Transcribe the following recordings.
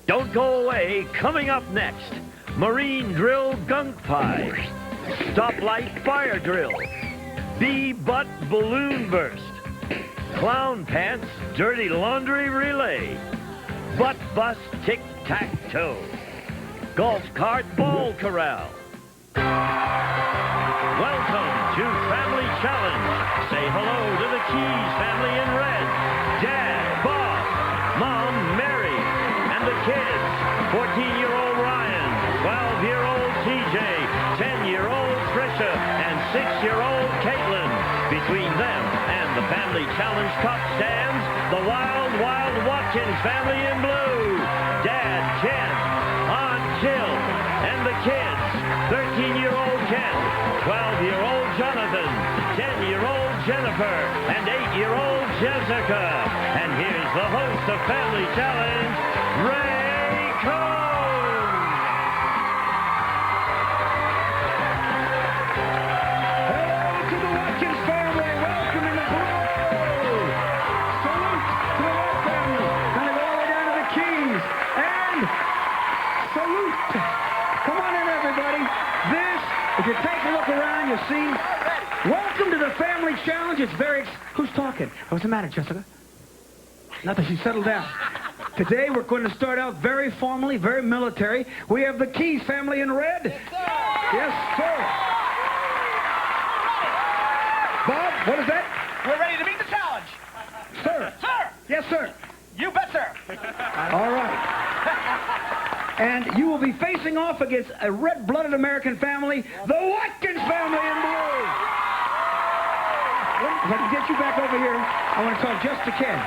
Don't go away. Coming up next, Marine Drill Gunk Pie, Stoplight Fire Drill, Bee-Butt Balloon Burst, Clown Pants Dirty Laundry Relay, Butt Bust Tic Tac Toe, Golf Cart Ball Corral. Welcome to Family Challenge. Say hello to the Keys family in red. Dad, Bob, Mom, Mary, and the kids. 14-year-old Ryan, 12-year-old TJ, 10-year-old Trisha, and 6-year-old Caitlin. Between them and the Family Challenge Cup stands the Wild, Wild Watkins family in blue. Dad, Ken, Aunt Jill, and the kids. 13-year-old Ken, 12-year-old Jonathan, 10-year-old Jennifer, and 8-year-old Jessica. And here's the host of Family Challenge, Ray Cohn. Hello to the Watkins family. Welcome in the blue. Salute to the Red family. Gonna go all the way down to the Keys. And salute. Come on in, everybody. This, if you take a look around, you'll see. Welcome to the Family Challenge. It's very... Who's talking? What's the matter, Jessica? Nothing. She settled down. Today, we're going to start out very formally, very military. We have the Keys family in red. Yes, sir. Yes, sir. Bob, what is that? We're ready to meet the challenge. Sir. Sir. Yes, sir. You bet, sir. All right. And you will be facing off against a red-blooded American family, the Watkins family in blue. If I can get you back over here, I want to talk just to Ken.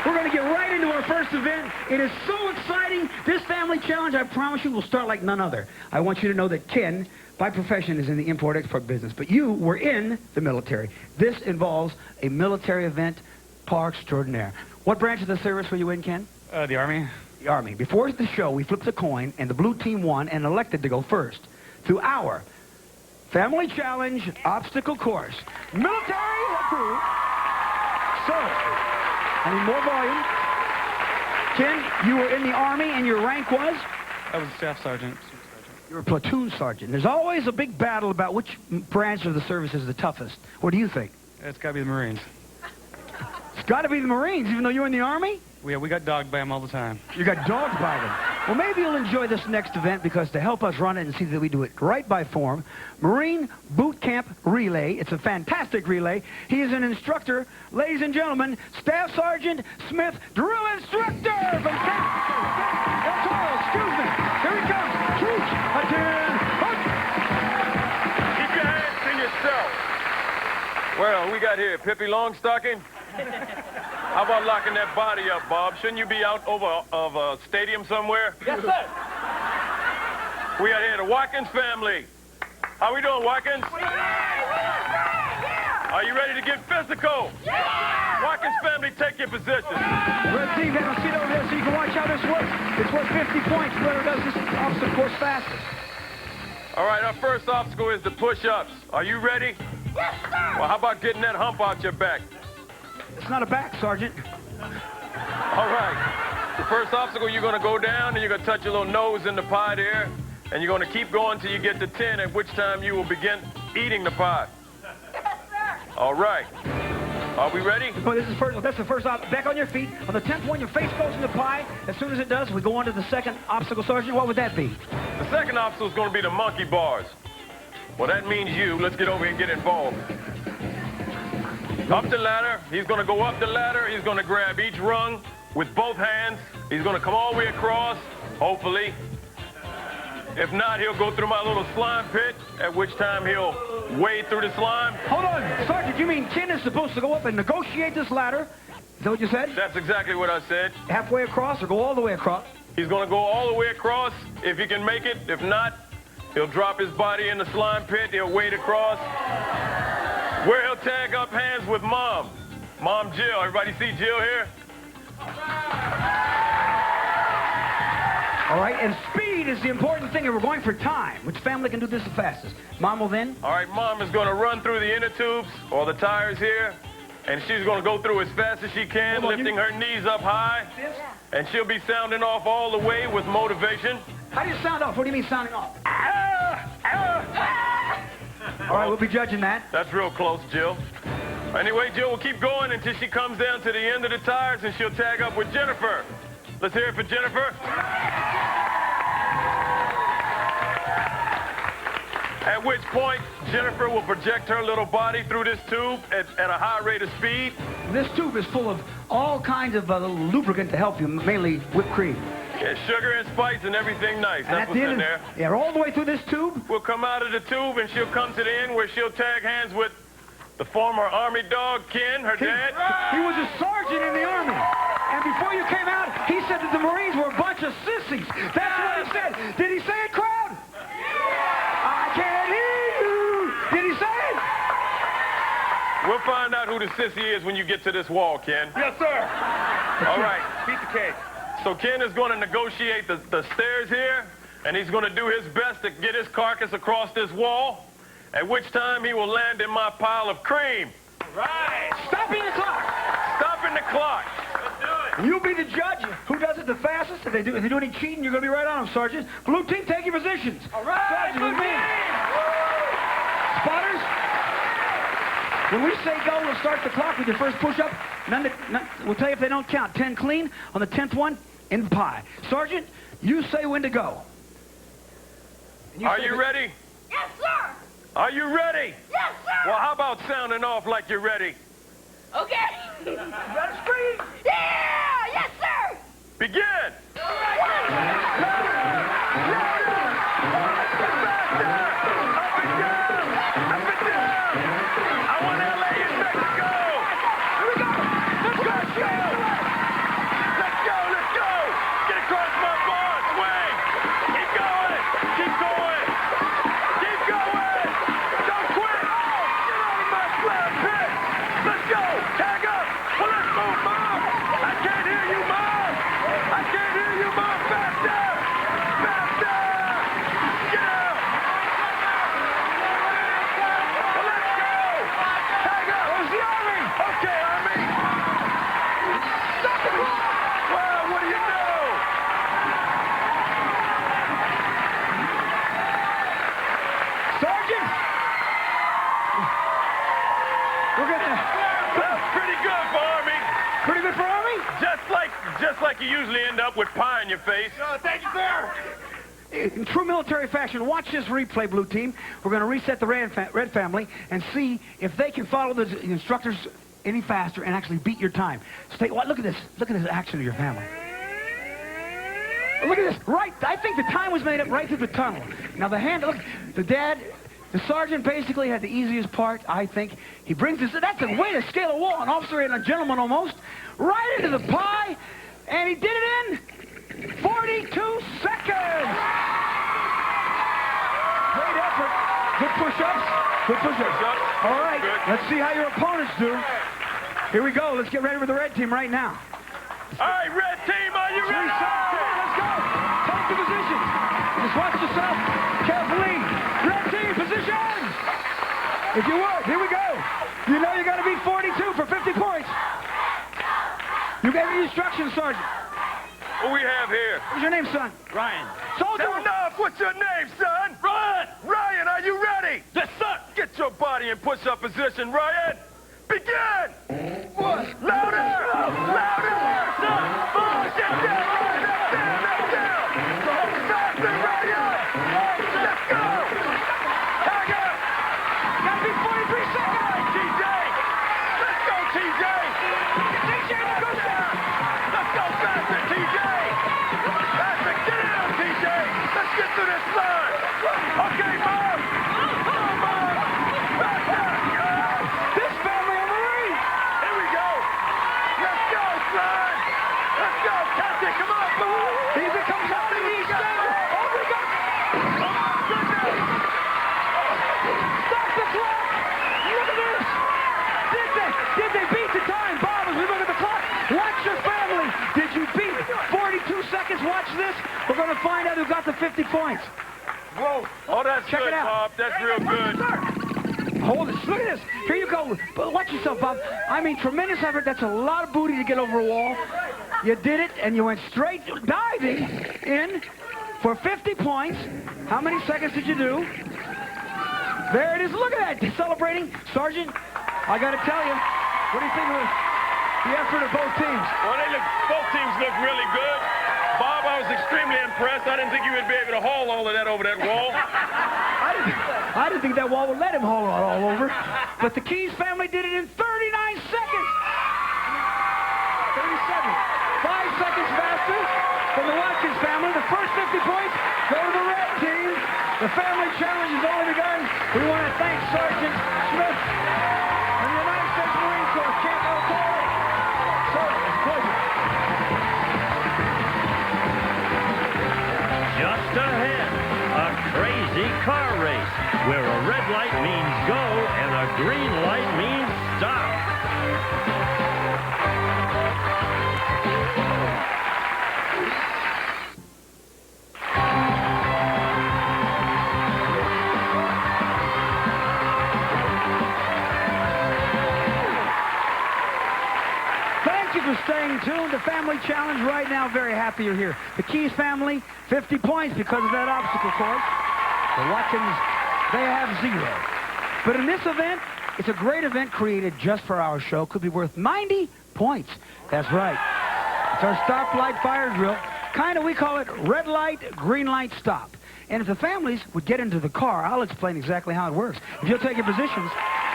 We're going to get right into our first event. It is so exciting. This family challenge, I promise you, will start like none other. I want you to know that Ken, by profession, is in the import-export business, but you were in the military. This involves a military event par extraordinaire. What branch of the service were you in, Ken? The Army. The Army. Before the show, we flipped a coin, and the blue team won and elected to go first through our Family Challenge obstacle course. Military approved. So, I need more volume. Ken, you were in the Army, and your rank was? I was a staff sergeant. You were a platoon sergeant. There's always a big battle about which branch of the service is the toughest. What do you think? It's got to be the Marines. It's got to be the Marines, even though you're in the Army? We got dogged by them all the time. You got dogged by them. Well, maybe you'll enjoy this next event because to help us run it and see that we do it right by form, Marine Boot Camp Relay. It's a fantastic relay. He is an instructor. Ladies and gentlemen, Staff Sergeant Smith, drill instructor from El Toro, excuse me. Here he comes. Attend. Keep your hands to yourself. Well, we got here Pippi Longstocking. How about locking that body up, Bob? Shouldn't you be out of a stadium somewhere? Yes, sir. We got here the Watkins family. How we doing, Watkins? Are you ready to get physical? Yeah! Watkins family, take your position. Red team, have a seat over there so you can watch how this works. It's worth 50 points. Whoever does this obstacle course fastest. All right, our first obstacle is the push-ups. Are you ready? Yes, sir. Well, how about getting that hump out your back? It's not a back, Sergeant. All right. The first obstacle, you're going to go down, and you're going to touch your little nose in the pie there, and you're going to keep going till you get to 10, at which time you will begin eating the pie. Yes, sir. All right. Are we ready? Oh, that's the first obstacle. Back on your feet. On the 10th one, your face goes in the pie. As soon as it does, we go on to the second obstacle, Sergeant. What would that be? The second obstacle is going to be the monkey bars. Well, that means you. Let's get over here and get involved. Up the ladder. He's going to go up the ladder. He's going to grab each rung with both hands. He's going to come all the way across, hopefully. If not, he'll go through my little slime pit, at which time he'll wade through the slime. Hold on. Sergeant, you mean Ken is supposed to go up and negotiate this ladder? Is that what you said? That's exactly what I said. Halfway across or go all the way across? He's going to go all the way across if he can make it. If not, he'll drop his body in the slime pit. He'll wade across. Where he'll tag up hands with Mom. Mom Jill. Everybody see Jill here? All right, and speed is the important thing, and we're going for time. Which family can do this the fastest? Mom will then? All right, Mom is going to run through the inner tubes, or the tires here, And she's going to go through as fast as she can, lifting her knees up high. And she'll be sounding off all the way with motivation. How do you sound off? What do you mean sounding off? All right, we'll be judging that. That's real close, Jill. Anyway, Jill will keep going until she comes down to the end of the tires, and she'll tag up with Jennifer. Let's hear it for Jennifer. At which point, Jennifer will project her little body through this tube at a high rate of speed. This tube is full of all kinds of lubricant to help you, mainly whipped cream. Yeah, sugar and spice and everything nice. And That's what's in there. Yeah, all the way through this tube. We'll come out of the tube, and she'll come to the end where she'll tag hands with the former Army dog, Ken, her dad. He was a sergeant in the Army. And before you came out, he said that the Marines were a bunch of sissies. That's what he said. Did he say it, crowd? I can't hear you. Did he say it? We'll find out who the sissy is when you get to this wall, Ken. Yes, sir. All right. Beat the cake. So Ken is going to negotiate the stairs here, and he's going to do his best to get his carcass across this wall, at which time he will land in my pile of cream. Right. Stopping the clock. Stopping the clock. Let's do it. You be the judge. Who does it the fastest? If they do any cheating, you're going to be right on them, Sergeant. Blue team, take your positions. All right. Sergeant, with me. Spotters, when we say go, we'll start the clock with your first push-up. We'll tell you if they don't count. 10 clean. On the 10th one, in the pie. Sergeant, you say when to go. Are you ready? Yes, sir. Are you ready? Yes, sir. Well, how about sounding off like you're ready? Okay. You gotta scream. Yeah. Yes, sir. Begin. Just like you usually end up with pie in your face. Thank you, sir. In true military fashion, watch this replay, Blue Team. We're going to reset the Red family and see if they can follow the instructors any faster and actually beat your time. Look at this. Look at this action of your family. Look at this. Right. I think the time was made up right through the tunnel. Now, look, the dad, the sergeant basically had the easiest part, I think. He brings this, that's a way to scale a wall, an officer and a gentleman almost, right into the pie. And he did it in 42 seconds. Great effort. Good push-ups. Good push-ups. All right. Let's see how your opponents do. Here we go. Let's get ready for the red team right now. All right, red team, are you ready? Let's go. Take the position. Just watch yourself carefully. Red team, position. If you would. Here we go. You know you're going to beat 42 for 50 points. You gave me instructions, Sergeant. What we have here? What's your name, son? Ryan. Soldier. Sound off. What's your name, son? Ryan. Ryan, are you ready? Yes, sir. Get your body in push-up position, Ryan. Begin. What? Louder. Louder. Get down. Down. Faster, Ryan. Let's go. Tag up. Gotta be 43 seconds. TJ. Let's go, TJ. TJ, go down. Let's go faster, TJ. Faster, get down, TJ. Let's get to this line. Okay, Mom. Mom. Faster. This family of Marines. Here we go. Let's go, son. Let's go, Captain. Come on, Mom. Here comes out of the east end. Oh, we got. Oh, my goodness. Stop the clock. Look at this. Did they beat the time? Bob, as we look at the clock, watch your family. Did you beat 42 seconds? Watch this. We're going to find out who got the 50 points. Whoa. Oh, that's Check good, it out. Bob. That's real good. Hold it. Look at this. Here you go. But watch yourself, Bob. I mean, tremendous effort. That's a lot of booty to get over a wall. You did it, and you went straight diving in for 50 points. How many seconds did you do? There it is. Look at that. Celebrating. Sergeant, I got to tell you, what do you think of the effort of both teams? Well, both teams look really good. Bob, I was extremely impressed. I didn't think you would be able to haul all of that over that wall. I didn't think that wall would let him haul it all over. But the Keys family did it in 39 seconds. 37. 5 seconds faster than the Watkins family. The first 50 points go to the red team. The family challenge is only begun. We want to thank Sergeant Smith and the United States Marine Corps, Camp El Toro. Sir, it's a pleasure. Just ahead, a crazy car race where a red light means go and a green light means stop. Thank you for staying tuned. The family challenge right now. Very happy you're here. The Keys family, 50 points because of that obstacle course. The Watkins, they have 0. But in this event, it's a great event created just for our show. Could be worth 90 points. That's right. It's our stoplight fire drill. We call it red light, green light, stop. And if the families would get into the car, I'll explain exactly how it works. If you'll take your positions,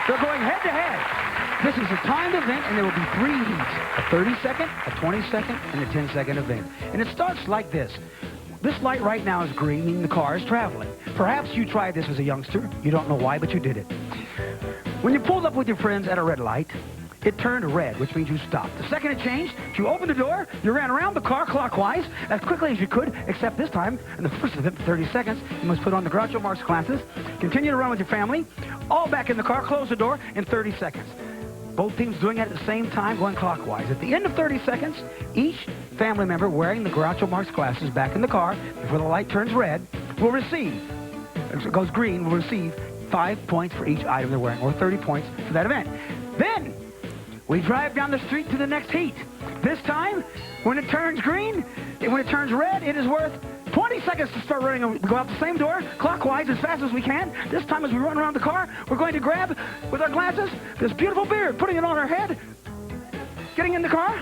they're going head to head. This is a timed event, and there will be 3 heats. A 30-second, a 20-second, and a 10-second event. And it starts like this. This light right now is green, meaning the car is traveling. Perhaps you tried this as a youngster. You don't know why, but you did it. When you pulled up with your friends at a red light, it turned red, which means you stopped. The second it changed, you opened the door, you ran around the car clockwise as quickly as you could, except this time, in the first event, for 30 seconds, you must put on the Groucho Marx glasses, continue to run with your family, all back in the car, close the door in 30 seconds. Both teams doing it at the same time, going clockwise. At the end of 30 seconds, each family member wearing the Groucho Marx glasses back in the car before the light turns red will receive, as it goes green, will receive 5 points for each item they're wearing, or 30 points for that event. Then, we drive down the street to the next heat. This time, when it turns green, when it turns red, it is worth 20 seconds to start running. We go out the same door, clockwise, as fast as we can. This time, as we run around the car, we're going to grab, with our glasses, this beautiful beard, putting it on our head, getting in the car.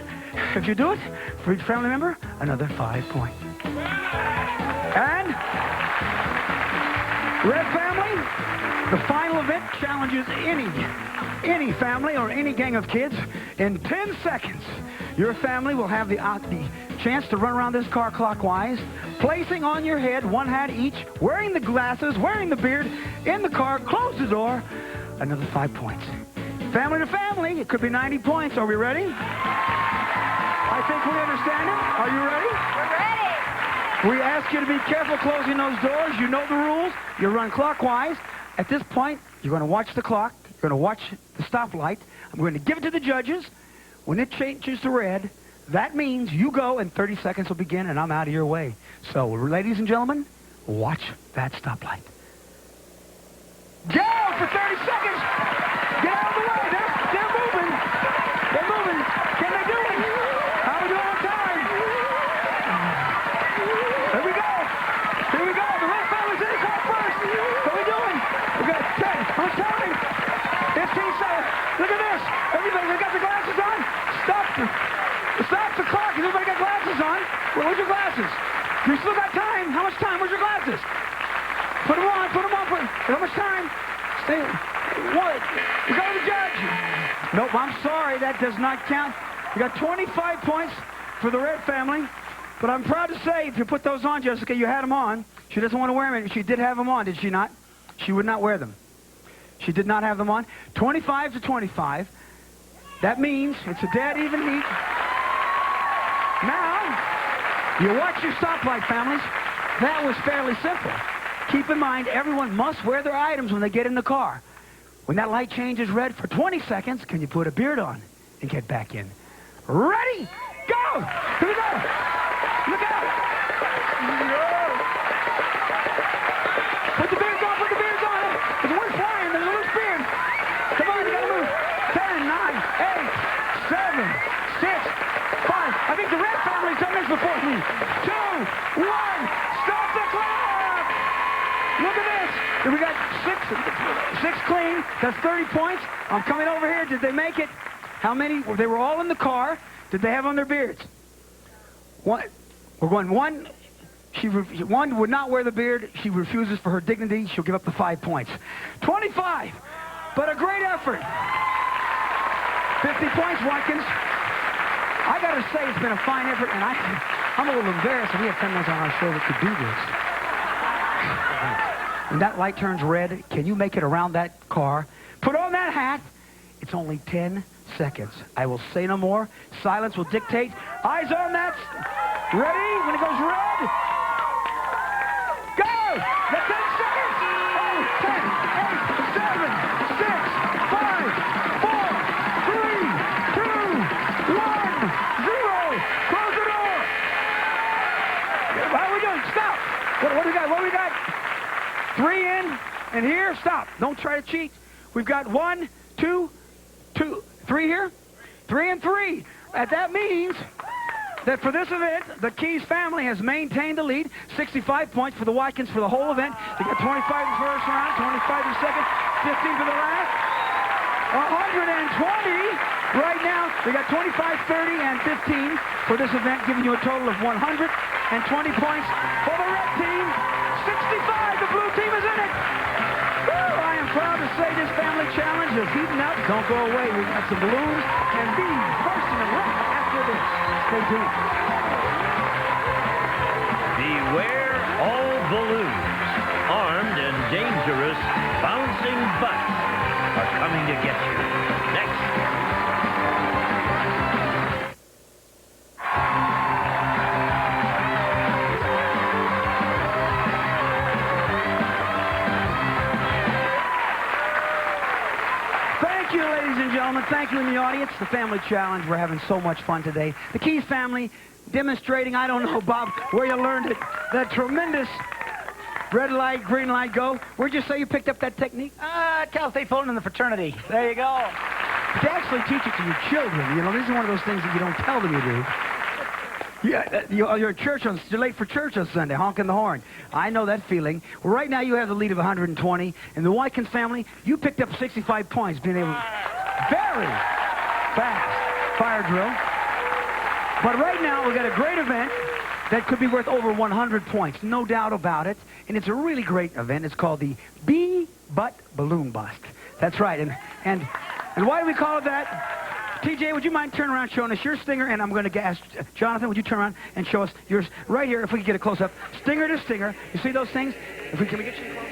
If you do it, for each family member, another 5 points. And, red family, the final event challenges any family or any gang of kids. In 10 seconds, your family will have the chance to run around this car clockwise, placing on your head 1 hat each, wearing the glasses, wearing the beard, in the car, close the door, another 5 points. Family to family, it could be 90 points. Are we ready? I think we understand it. Are you ready? We're ready. We ask you to be careful closing those doors. You know the rules. You run clockwise. At this point, you're going to watch the clock. You're going to watch the stoplight. I'm going to give it to the judges. When it changes to red, that means you go and 30 seconds will begin and I'm out of your way. So, ladies and gentlemen, watch that stoplight. Go for 30 seconds. Get out of the way. They're moving. They're moving. Can they do it? How are we doing on time? Here we go. Here we go. The red family's in the car first. What are we doing? We got 10. How much time? 15 seconds. Look at this. Everybody, they got their glasses on? Stop the clock. Has everybody got glasses on? Well, where's your glasses? You still got time. How much time? Where's your glasses? Put them on. How much time? Stay. What? You go to the judge. Nope, I'm sorry. That does not count. You got 25 points for the red family. But I'm proud to say, if you put those on, Jessica, you had them on. She doesn't want to wear them. She did have them on, did she not? She would not wear them. She did not have them on. 25 to 25. That means it's a dead even heat. Now, you watch your stoplight, families. That was fairly simple. Keep in mind, everyone must wear their items when they get in the car. When that light changes red for 20 seconds, can you put a beard on and get back in? Ready? Go! Here we go! Look out! Put the beards on! Put the beards on! There's one flying. There's a loose beard. 6 clean. That's 30 points. I'm coming over here. Did they make it? How many? They were all in the car. Did they have on their beards? One. We're going one. One would not wear the beard. She refuses for her dignity. She'll give up the 5 points. 25. But a great effort. 50 points, Watkins. I got to say, it's been a fine effort, and I'm a little embarrassed that we have someone on our show that could do this. When that light turns red, can you make it around that car? Put on that hat. It's only 10 seconds. I will say no more. Silence will dictate. Eyes on that. Ready? When it goes red. Go! The 10 seconds. Oh, 10, 8, 7, 6, 5, 4, 3, 2, 1, 0. Close the door. How are we doing? Stop. What do we got? What do we got? 3 in and here. Stop. Don't try to cheat. We've got 1, 2, 3 here. 3 and 3. That means that for this event, the Keys family has maintained the lead. 65 points for the Watkins for the whole event. They got 25 in the first round, 25 in the second, 15 for the last. 120 right now. We got 25, 30, and 15 for this event, giving you a total of 120 points for the red team. 65, the blue team is in it. Woo, I am proud to say this family challenge is heating up. Don't go away. We've got some balloons and bees bursting and rock after this. Stay tuned. Beware all balloons. Armed and dangerous bouncing butts are coming to get you. Next. Thank you, ladies and gentlemen. Thank you in the audience. The family challenge. We're having so much fun today. The Keys family demonstrating, I don't know, Bob, where you learned it, that tremendous red light, green light, go. Where'd you say you picked up that technique? Cal State Fulton in the fraternity. There you go. To actually teach it to your children, you know, this is one of those things that you don't tell them you do. Yeah, you're at church you're late for church on Sunday, honking the horn. I know that feeling. Well, right now you have the lead of 120, and the Watkins family, you picked up 65 points, being able very fast fire drill. But right now we've got a great event that could be worth over 100 points, no doubt about it. And it's a really great event. It's called the Bee-Butt Balloon Bust. That's right. And why do we call it that? TJ, would you mind turning around showing us your stinger? And I'm going to ask Jonathan, would you turn around and show us yours right here, if we can get a close-up. Stinger to stinger. You see those things? Can we get you close?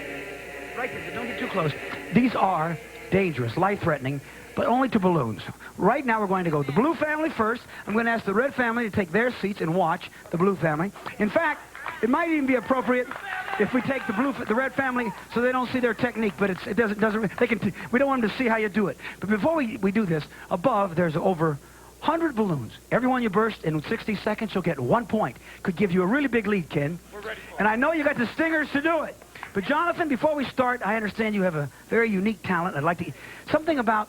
Right there. Don't get too close. These are dangerous, life-threatening, but only to balloons. Right now we're going to go the blue family first. I'm going to ask the red family to take their seats and watch the blue family. In fact, it might even be appropriate if we take the red family so they don't see their technique, but it doesn't we don't want them to see how you do it. But before we do this, above there's over 100 balloons. Every one you burst in 60 seconds, you'll get 1 point. Could give you a really big lead, Ken. We're ready. And I know you got the stingers to do it. But Jonathan, before we start, I understand you have a very unique talent. I'd like to something about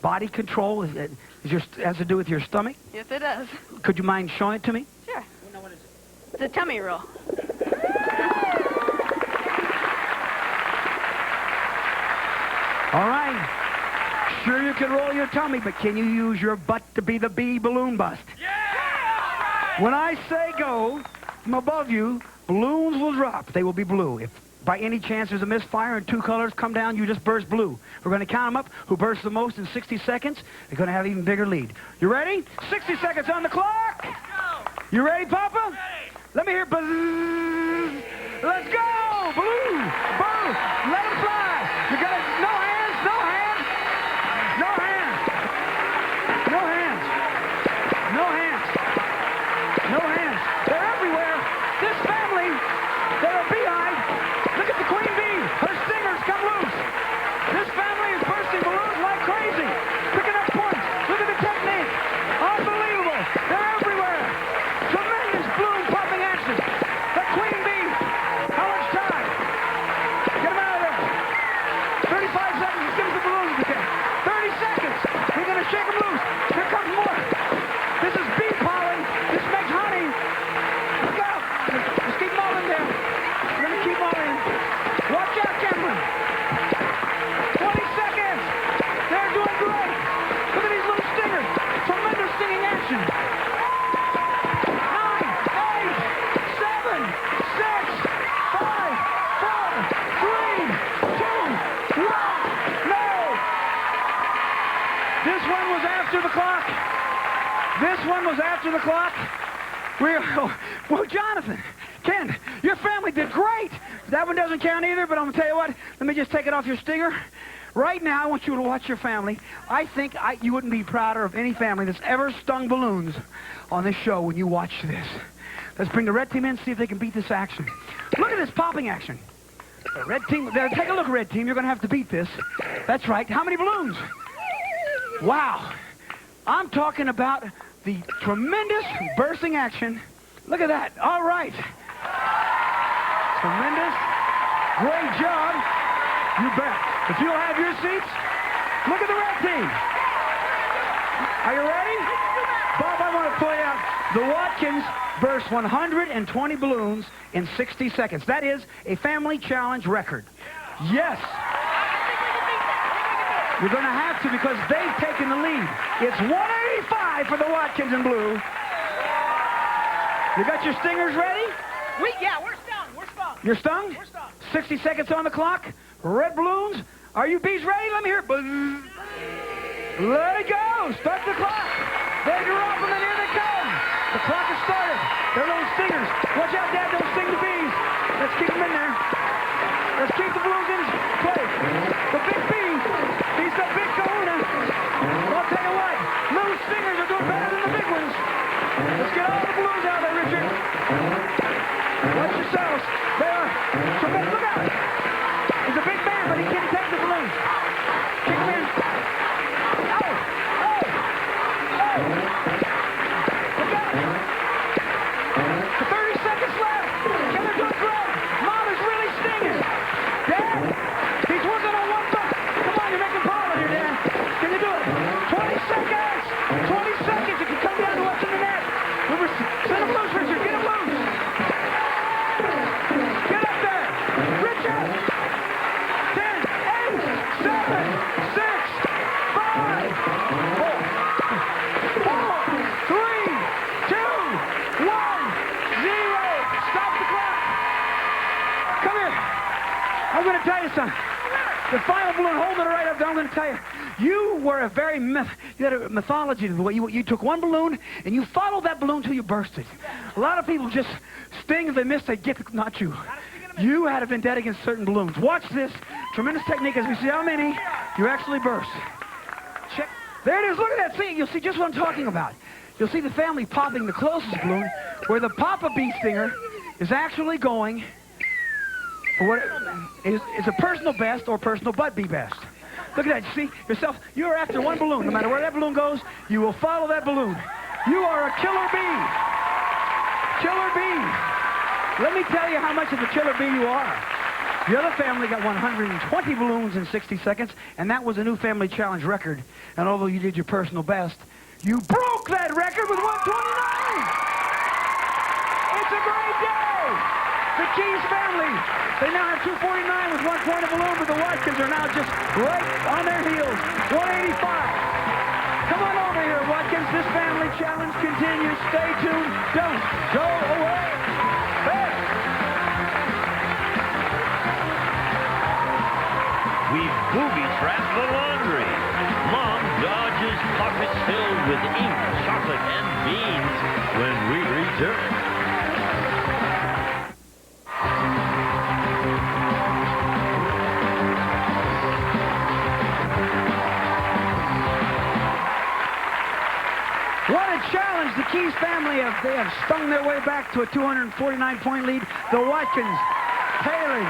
body control has to do with your stomach. Yes, it does. Could you mind showing it to me? Sure. It's a tummy roll. All right. Sure you can roll your tummy, but can you use your butt to be the bee balloon bust? Yeah! When I say go, from above you, balloons will drop. They will be blue. If by any chance there's a misfire and 2 colors come down, you just burst blue. We're going to count them up. Who bursts the most in 60 seconds, they're going to have an even bigger lead. You ready? 60 seconds on the clock. Let's go! You ready, Papa? Ready. Let me hear buzz. Let's go! Blue! Blue! Let them fly! You got it. No hands! No hands! No hands! No hands! No hands! No hands! They're everywhere! This family, they're a beehive. Look at the queen bee! Her stingers come loose! This family is bursting balloons like crazy! Picking up points! Look at the technique! Unbelievable! They're everywhere! Tremendous balloon popping action! The queen bee! How much time? Get them out of there! 35 seconds! This one was after the clock. Well, Jonathan, Ken, your family did great. That one doesn't count either, but I'm going to tell you what. Let me just take it off your stinger. Right now, I want you to watch your family. I think you wouldn't be prouder of any family that's ever stung balloons on this show when you watch this. Let's bring the red team in, see if they can beat this action. Look at this popping action. The red team, there, take a look, red team. You're going to have to beat this. That's right. How many balloons? Wow. I'm talking about the tremendous bursting action. Look at that. All right. Tremendous. Great job. You bet. If you'll have your seats, look at the red team. Are you ready? Bob, I want to point out the Watkins burst 120 balloons in 60 seconds. That is a family challenge record. Yes. You're going to have to because they've taken the lead. It's 185 for the Watkins in blue. You got your stingers ready? Yeah, we're stung. We're stung. You're stung? We're stung. 60 seconds on the clock. Red balloons. Are you bees ready? Let me hear it. Buzz. Let it go. Start the clock. There you're off, and then here they come. The clock has started. They're little stingers. Watch out, Dad. Don't sting the bees. Let's keep them in there. Let's keep the balloons in place. The big bee. He's the big kahuna. I'll tell you what. Little stingers are doing better than the big ones. Let's get all the balloons out there, Richard. Watch yourselves. They are tremendous. Look out. He's a big man, but he can't take the balloons. Kick him in. Oh! Oh! Oh! Look out! 30 seconds left. Ken, they're doing great. Mom is really stinging. Dad, he's working on one foot. Come on, you're making power here, Dad. Can you do it? 20 seconds. 20 seconds. If you come down to what's in the net. Send him loose, Richard. Get him loose. Get up there. Richard. 10, 8, 7, 6, 5, 4, 3, 2, 1, 0. Stop the clock. Come here. I'm going to tell you something. The final balloon, holding it right up there, I'm going to tell you. You were a very you had a mythology to the way you took one balloon and you followed that balloon till you burst it. A lot of people just sting if they miss, they get the, not you. You had a vendetta against certain balloons. Watch this tremendous technique as we see how many you actually burst. Check. There it is. Look at that. See, you'll see just what I'm talking about. You'll see the family popping the closest balloon, where the Papa Bee stinger is actually going for what is a personal best or personal butt bee best. Look at that. You see yourself. You're after one balloon. No matter where that balloon goes, you will follow that balloon. You are a killer bee. Killer bee. Let me tell you how much of a killer bee you are. The other family got 120 balloons in 60 seconds, and that was a new family challenge record. And although you did your personal best, you broke that record with 129. It's a great day. The Keys family, they now have 249 with 1 point of balloon, but the Watkins are now just right on their heels. 185. Come on over here, Watkins. This family challenge continues. Stay tuned. Don't go away. There. We've booby-trapped the laundry. Mom dodges pockets filled with ink, chocolate, and beans when we return. What a challenge the Keys family they have stung their way back to a 249-point lead. The Watkins tailing,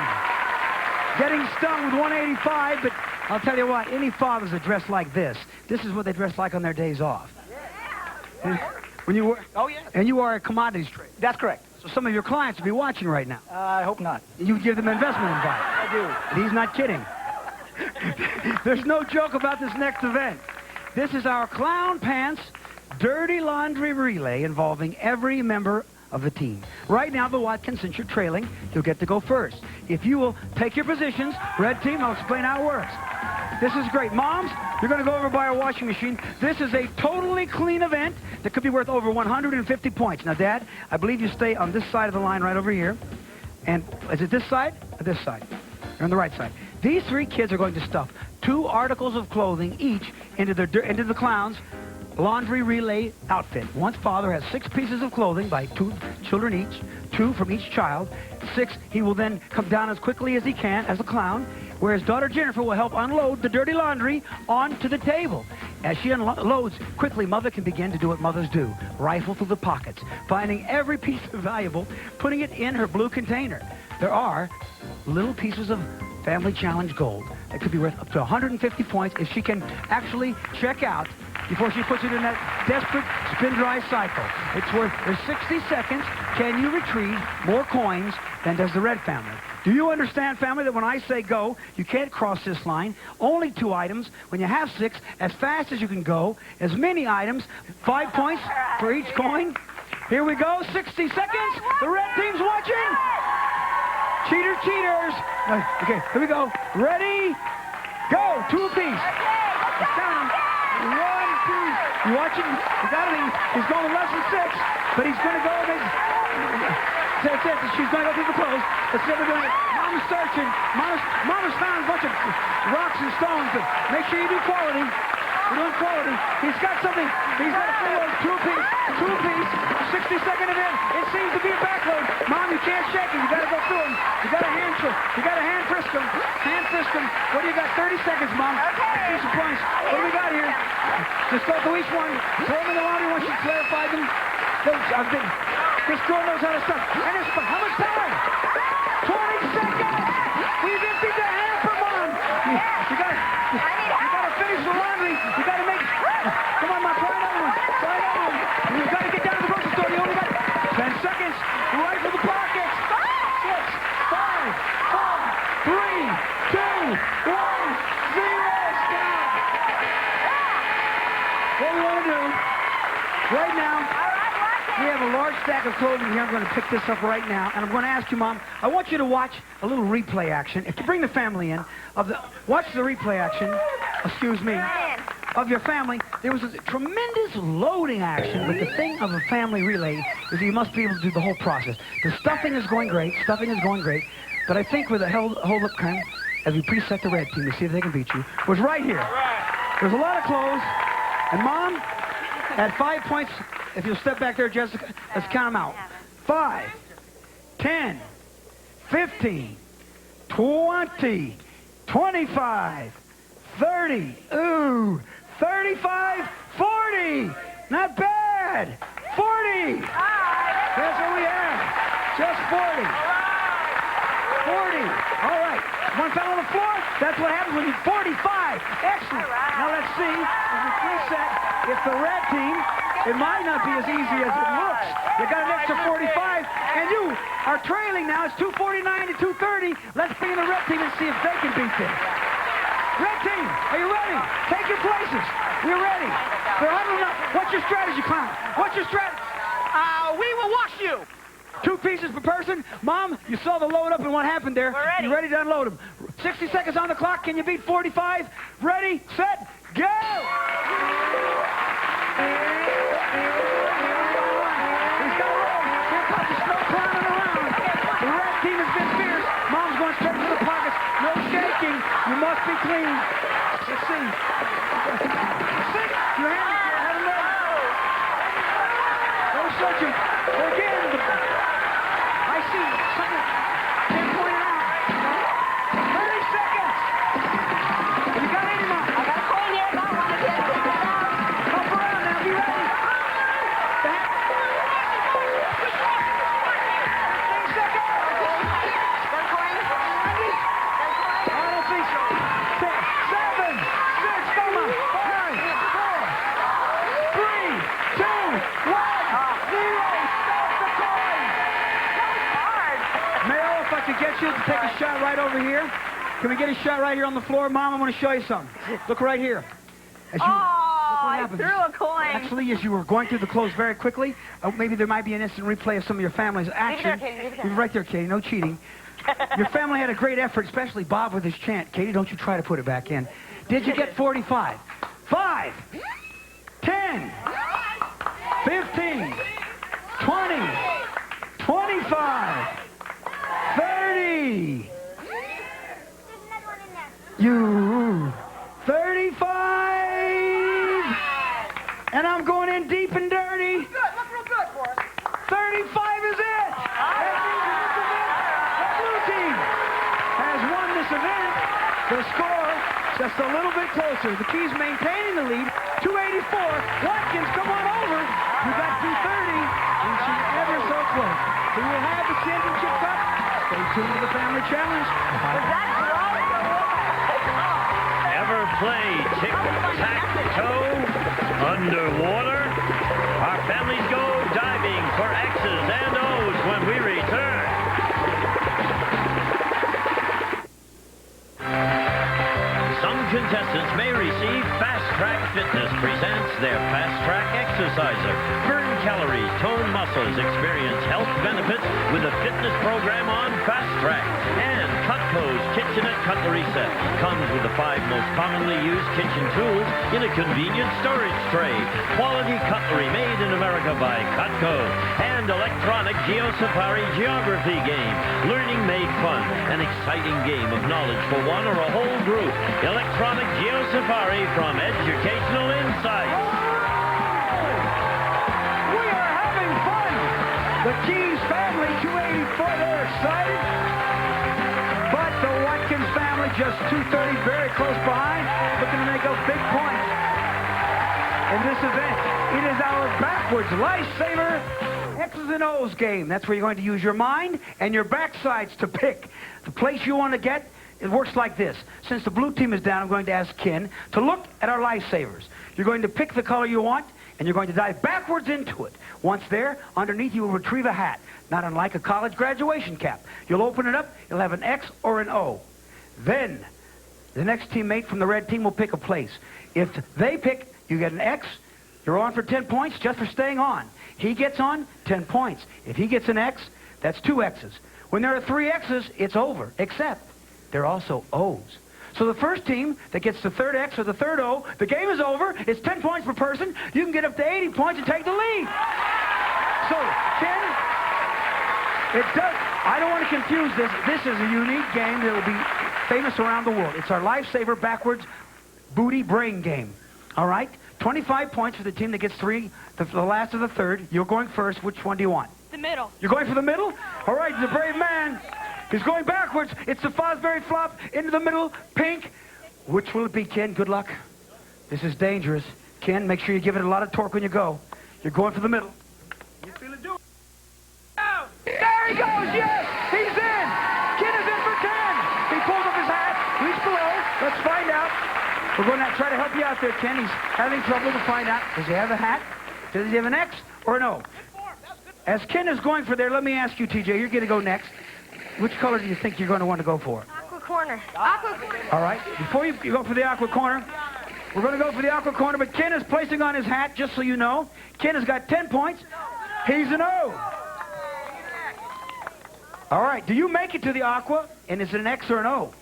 getting stung with 185, but I'll tell you what, any fathers that dress like this is what they dress like on their days off. And when you were, Oh, yeah. and you are a commodities trade. That's correct. So some of your clients will be watching right now. I hope not. You give them investment advice. I do. He's not kidding. There's no joke about this next event. This is our Clown Pants Dirty Laundry Relay involving every member of the team. Right now, the Watkins, since you're trailing, you'll get to go first. If you will take your positions, red team, I'll explain how it works. This is great. Moms, you're going to go over by our washing machine. This is a totally clean event that could be worth over 150 points. Now, Dad, I believe you stay on this side of the line right over here. And is it this side or this side? You're on the right side. These three kids are going to stuff 2 articles of clothing each into the clowns' laundry relay outfit. Once father has 6 pieces of clothing by 2 children each, 2 from each child. 6, he will then come down as quickly as he can as a clown, whereas daughter Jennifer will help unload the dirty laundry onto the table. As she unloads quickly, mother can begin to do what mothers do, rifle through the pockets, finding every piece of valuable, putting it in her blue container. There are little pieces of Family Challenge gold that could be worth up to 150 points if she can actually check out before she puts it in that desperate spin-dry cycle. It's worth, there's 60 seconds. Can you retrieve more coins than does the red family? Do you understand, family, that when I say go, you can't cross this line? Only 2 items. When you have 6, as fast as you can go, as many items, 5 points for each coin. Here we go, 60 seconds. The red team's watching. Cheaters, cheaters. Okay, here we go. Ready, go. 2 apiece. It's down. 1, 2. You watching? You got it. He's going less than 6, but he's going to go. That's it. She's going to go through the clothes. Let's see what we're doing. Mama's searching. Mama's found a bunch of rocks and stones, but make sure you do quality. We're doing quality. He's got something. He's got a full 2 apiece. 2 apiece. 60-second event. It seems to be a backload. Mom, you can't shake him. You got to go through him. You got to hand frisk him. Hand frisk him. What do you got? 30 seconds, Mom. Okay. See some points. What do we got here? Just go through each one. Throw them in the laundry once you clarify them. This girl knows how to stuff. And it's, how much time? 20 seconds. We've emptied the hamper, Mom. You got to finish the laundry. You got to make. Come on, Mom. Try another one. Try another one. You got to get down to the grocery store. You only got 10 seconds. Right for the pockets. 6, 5, 4, 3, 2, 1, 0. Stop. What we want to do right now. We have a large stack of clothing here. I'm going to pick this up right now, and I'm going to ask you, Mom, I want you to watch a little replay action. If you bring the family in, watch the replay action, excuse me, of your family. There was a tremendous loading action, but the thing of a family relay is you must be able to do the whole process. The stuffing is going great, but I think with a hold-up kind, as we preset the red team to see if they can beat you, was right here. There's a lot of clothes, and Mom, at 5 points, if you'll step back there, Jessica, let's count them out. 5, 10, 15, 20, 25, 30, 35, 40. Not bad. 40. That's what we have. Just 40. 40. All right. One fell on the floor. That's what happens when you 45. Excellent. Now let's see as we preset if the red team. It might not be as easy as it looks. You got an extra 45, and you are trailing now. It's 249 to 230. Let's bring in the red team and see if they can beat this. Red team, are you ready? Take your places. We're ready. They're huddling up. What's your strategy, Clown? What's your strategy? We will wash you. 2 pieces per person. Mom, you saw the load up and what happened there. We're ready. You ready to unload them? 60 seconds on the clock. Can you beat 45? Ready, set, go! You must be clean. Let's see. Your hand had him ready. Don't search him. Again. I see something. Can't point it out. 30 seconds. You got any, Mom? I got a coin here. I want to get it. Help around now. Be ready. 10 seconds. Get you to take a shot right over here. Can we get a shot right here on the floor? Mom, I want to show you something. Look right here. As you, I threw a coin. Actually, as you were going through the clothes very quickly, maybe there might be an instant replay of some of your family's action. Right there, Katie. No cheating. Your family had a great effort, especially Bob with his chant. Katie, don't you try to put it back in. Did you get 45? 5, 10, 15, 20, 25, 30. You 35. And I'm this event, the score just a little bit closer. The Keys maintaining the lead, 284. Watkins, come on over. You got 230, and she's ever so close. So we'll have the championship cup. Stay tuned to the Family Challenge. Ever play tic-tac-toe underwater? Our families go diving for X's and O's when we return. Some contestants may receive Fast Track Fitness presents their Fast Track Exerciser. Burn calories, tone muscles, experience health benefits with a fitness program on Fast Track. And Cutco's Kitchenette Cutlery Set comes with the 5 most commonly used kitchen tools in a convenient storage tray. Quality cutlery made in America by Cutco. And electronic Geo-Safari Geography game. Learning made fun. An exciting game of knowledge for one or a whole group. Electronic Geo-Safari from Educational Insights. We are having fun. The Keys family, 284, they're excited. But the Watkins family, just 230, very close behind, looking to make a big point in this event. It is our backwards lifesaver X's and O's game. That's where you're going to use your mind and your backsides to pick the place you want to get. It works like this. Since the blue team is down, I'm going to ask Ken to look at our lifesavers. You're going to pick the color you want, and you're going to dive backwards into it. Once there, underneath you will retrieve a hat, not unlike a college graduation cap. You'll open it up, you'll have an X or an O. Then, the next teammate from the red team will pick a place. If they pick, you get an X, you're on for 10 points just for staying on. He gets on, 10 points. If he gets an X, that's 2 X's. When there are 3 X's, it's over, except there are also O's. So the first team that gets the 3rd X or the 3rd O, the game is over. It's 10 points per person. You can get up to 80 points and take the lead. So, Ken, I don't want to confuse this. This is a unique game that will be famous around the world. It's our lifesaver backwards booty brain game. All right? 25 points for the team that gets 3, the last of the 3rd. You're going first. Which one do you want? The middle. You're going for the middle? All right, the brave man. He's going backwards. It's the Fosbury flop into the middle. Pink. Which will it be, Ken? Good luck. This is dangerous. Ken, make sure you give it a lot of torque when you go. You're going for the middle. You feel it do it. Oh, there he goes. Yes, he's in. Ken is in for 10. He pulls up his hat. Reach below. Let's find out. We're going to try to help you out there, Ken. He's having trouble to find out. Does he have a hat? Does he have an X or an O? As Ken is going for there, let me ask you, TJ. You're going to go next. Which color do you think you're going to want to go for? Aqua corner. Aqua corner. All right. Before you go for the aqua corner, we're going to go for the aqua corner, but Ken is placing on his hat, just so you know. Ken has got 10 points. He's an O. All right. Do you make it to the aqua, and is it an X or an O?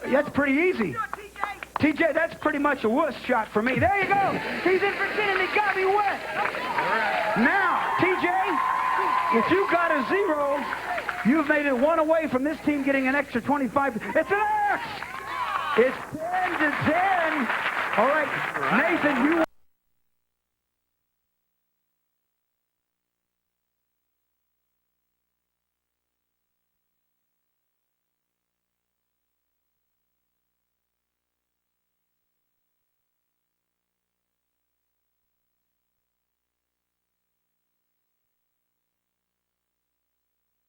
That's pretty easy. TJ, that's pretty much a wuss shot for me. There you go. He's in for 10, and he got me wet. Now, TJ, if you got a 0, you've made it 1 away from this team getting an extra 25. It's an X! It's 10 to 10. All right, Nathan, you...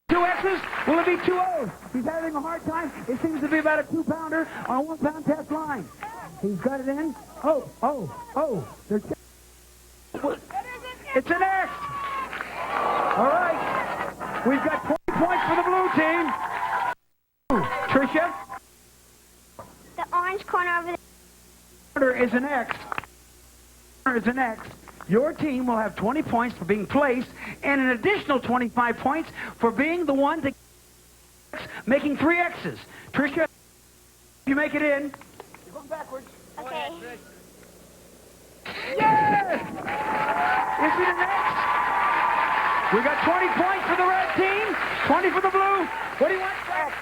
Two X's? Will it be 2 O's? He's having a hard time. It seems to be about a 2-pounder on a 1-pound test line. He's got it in. Oh. It's an X. All right. We've got 20 points for the blue team. Tricia? The orange corner over there. Corner is an X. Corner is an X. Your team will have 20 points for being placed and an additional 25 points for being the one to making 3 X's. Tricia, you make it in. You're going backwards. Okay. Yes! Is it an X? We got 20 points for the red team, 20 for the blue. What do you want?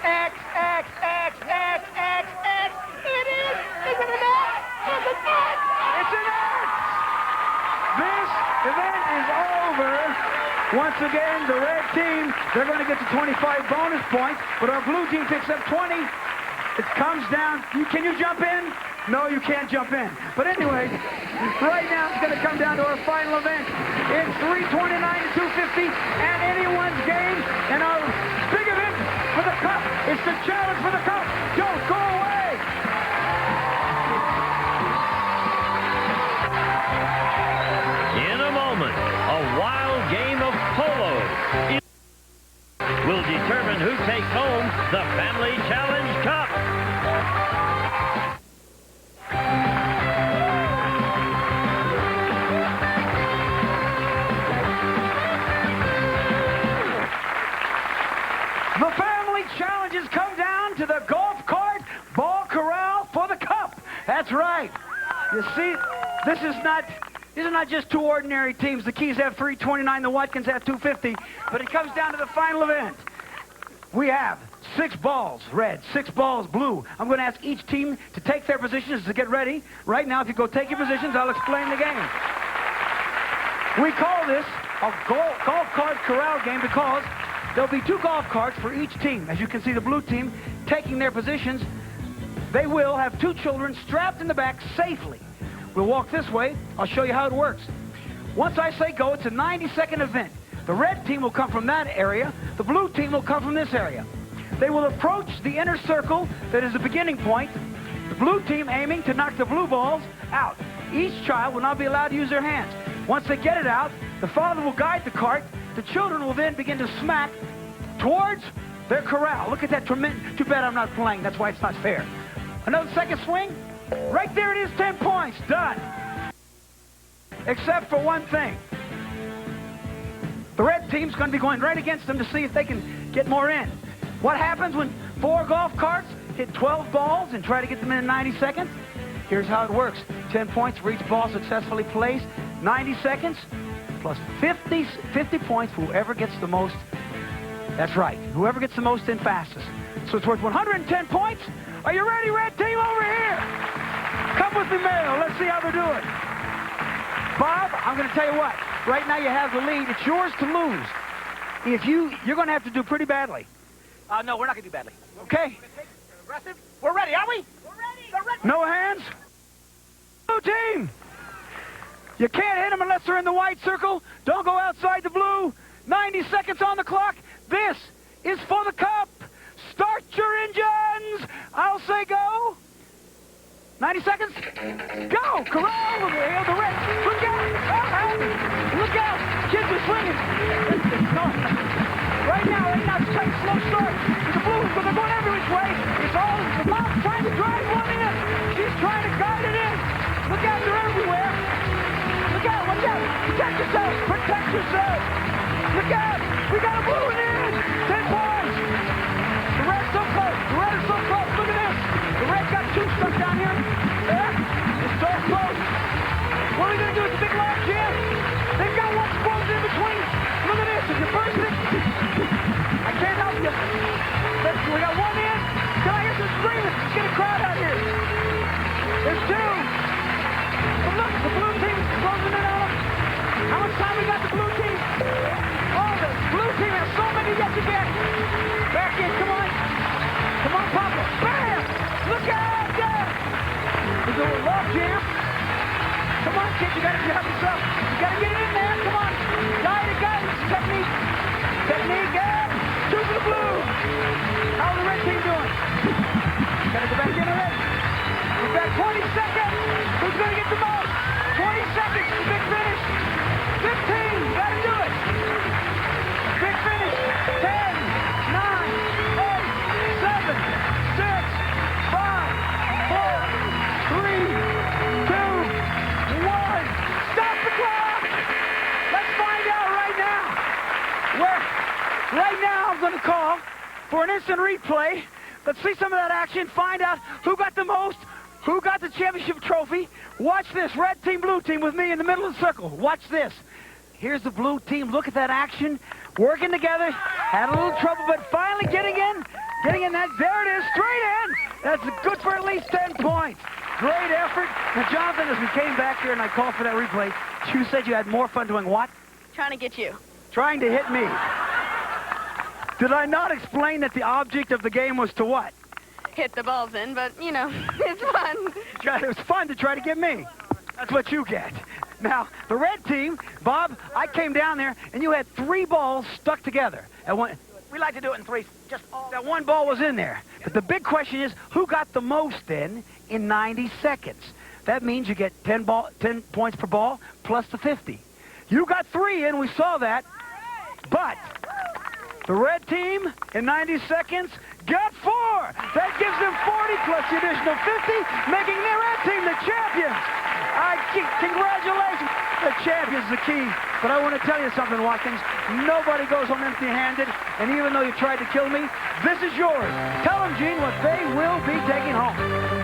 X. It is. Is it an X? It's an X. It's an X! This event is over. Once again, the red team, they're going to get to 25 bonus points, but our blue team picks up 20. It comes down. Can you jump in? No, you can't jump in. But anyway, right now it's going to come down to our final event. It's 329 to 250, and anyone's game. And our big event for the cup. It's the challenge for the cup. Don't go away. In a moment, a wild game of polo will determine who takes home the Family Challenge Cup. The Family Challenges come down to the golf cart ball corral for the cup. That's right. You see, these are not just two ordinary teams. The Keys have 329, the Watkins have 250. But it comes down to the final event. We have 6 balls red, 6 balls blue. I'm going to ask each team to take their positions to get ready. Right now, if you go take your positions, I'll explain the game. We call this a golf cart corral game because there'll be 2 golf carts for each team. As you can see, the blue team taking their positions. They will have 2 children strapped in the back safely. We'll walk this way. I'll show you how it works. Once I say go, it's a 90-second event. The red team will come from that area. The blue team will come from this area. They will approach the inner circle that is the beginning point. The blue team aiming to knock the blue balls out. Each child will not be allowed to use their hands. Once they get it out, the father will guide the cart. The children will then begin to smack towards their corral. Look at that tremendous. Too bad I'm not playing. That's why it's not fair. Another second swing. Right there it is, 10 points. Done. Except for one thing. The red team's going to be going right against them to see if they can get more in. What happens when 4 golf carts hit 12 balls and try to get them in 90 seconds? Here's how it works. 10 points for each ball successfully placed. 90 seconds plus 50 points for whoever gets the most. That's right. Whoever gets the most in fastest. So it's worth 110 points. Are you ready, red team? Over here. Come with me, Mayo. Let's see how they're doing. Bob, I'm going to tell you what. Right now you have the lead. It's yours to lose. You're going to have to do pretty badly. No, we're not going to do badly. Okay. Aggressive? We're ready, are we? We're ready. No hands. Blue team. You can't hit them unless they're in the white circle. Don't go outside the blue. 90 seconds on the clock. This is for the cup. Start your engines. I'll say go. 90 seconds. Go. Corral over there. The red. Look out. Look out. Kids are swinging. Right now, it's a slow start. The blues, but they're going every which way. The mom's trying to drive one in. She's trying to guide it in. Look out, they're everywhere. Look out, watch out. Protect yourself. Protect yourself. Look out. We got a blue in. 10 points. The red's so close. The red is so close. Look at this. The red got 2 stuck down here. There. It's so close. What are we going to do with the big large here? They've got 1 squad in between. Look at this. If you burst it, I can't help you. We got 1 in. Can I hear some screaming? Let's get a crowd out here. There's 2. But look, the blue team is closing in on them. How much time we got the blue team? Oh, the blue team has so many yet to get. Back in, come on. Come on, Papa. Bam! Look out there. We're doing love jam. Come on, kids, you got to help yourself. You got to get in there. Come on. Guide it. Technique. Technique, yeah. 2 for the blue. How's the red team doing? Got to go back in already. We've got 20 seconds. Who's going to get the most? 20 seconds. Big finish. 15. Got to do it. Big finish. 10, 9, 8, 7, 6, 5, 4, 3, 2, 1. Stop the clock. Let's find out right now. Right now I'm going to call for an instant replay. Let's see some of that action. Find out who got the most. Who got the championship trophy? Watch this. Red team, blue team with me in the middle of the circle. Watch this. Here's the blue team. Look at that action. Working together. Had a little trouble, but finally getting in. That. There it is. Straight in. That's good for at least 10 points. Great effort. Now, Jonathan, as we came back here and I called for that replay, you said you had more fun doing what? Trying to get you. Trying to hit me. Did I not explain that the object of the game was to what? hit the balls in, but, you know, it's fun. It was fun to try to get me. That's what you get. Now, the red team, Bob, I came down there, and you had 3 balls stuck together. We like to do it in 3. Just all. That 1 ball was in there. But the big question is, who got the most then in 90 seconds? That means you get 10 points per ball plus the 50. You got 3 in, we saw that. But the red team in 90 seconds got 4. That gives them 40 plus the additional 50, making the red team the champions. Congratulations. The champion's the key. But I want to tell you something, Watkins. Nobody goes home empty-handed. And even though you tried to kill me, this is yours. Tell them, Gene, what they will be taking home.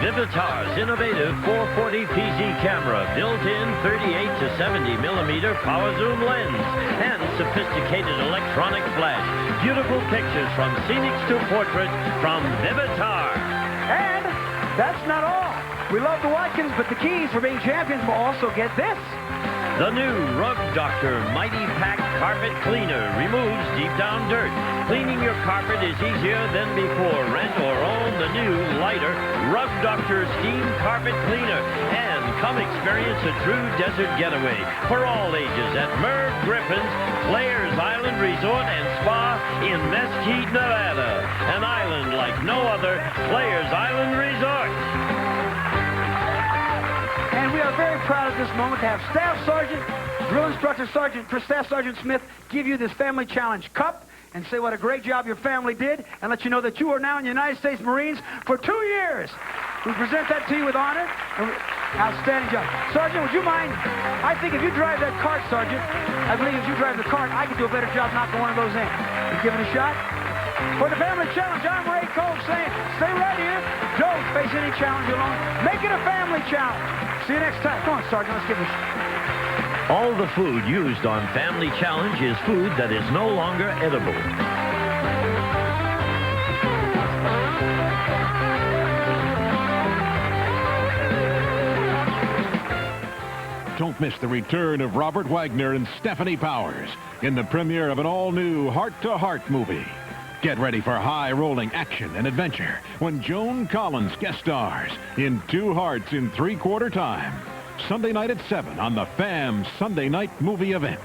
Vivitar's innovative 440 PZ camera, built-in 38 to 70 millimeter power zoom lens, and sophisticated electronic flash. Beautiful pictures from scenics to portraits from Vivitar. And that's not all. We love the Watkins, but the keys for being champions will also get this. The new Rug Doctor Mighty Pack Carpet Cleaner removes deep down dirt. Cleaning your carpet is easier than before. Rent or own the new, lighter Rug Doctor Steam Carpet Cleaner. And come experience a true desert getaway for all ages at Merv Griffin's Players Island Resort and Spa in Mesquite, Nevada. An island like no other, Players Island Resort. And we are very proud at this moment to have Staff Sergeant, Drill Instructor Sergeant, Staff Sergeant Smith give you this Family Challenge Cup and say what a great job your family did and let you know that you are now in the United States Marines for 2 years. We present that to you with honor. Outstanding job. Sergeant, would you mind? I think if you drive that cart, Sergeant, I believe if you drive the cart, I could do a better job knocking one of those in. You give it a shot? For the Family Challenge, I'm Ray Cole saying, stay right here. Don't face any challenge alone. Make it a family challenge. See you next time. Come on, Sergeant, let's give it a shot. All the food used on Family Challenge is food that is no longer edible. Don't miss the return of Robert Wagner and Stephanie Powers in the premiere of an all-new heart-to-heart movie. Get ready for high-rolling action and adventure when Joan Collins guest stars in 2 Hearts in 3/4 time. Sunday night at 7 on the FAM Sunday Night Movie Event.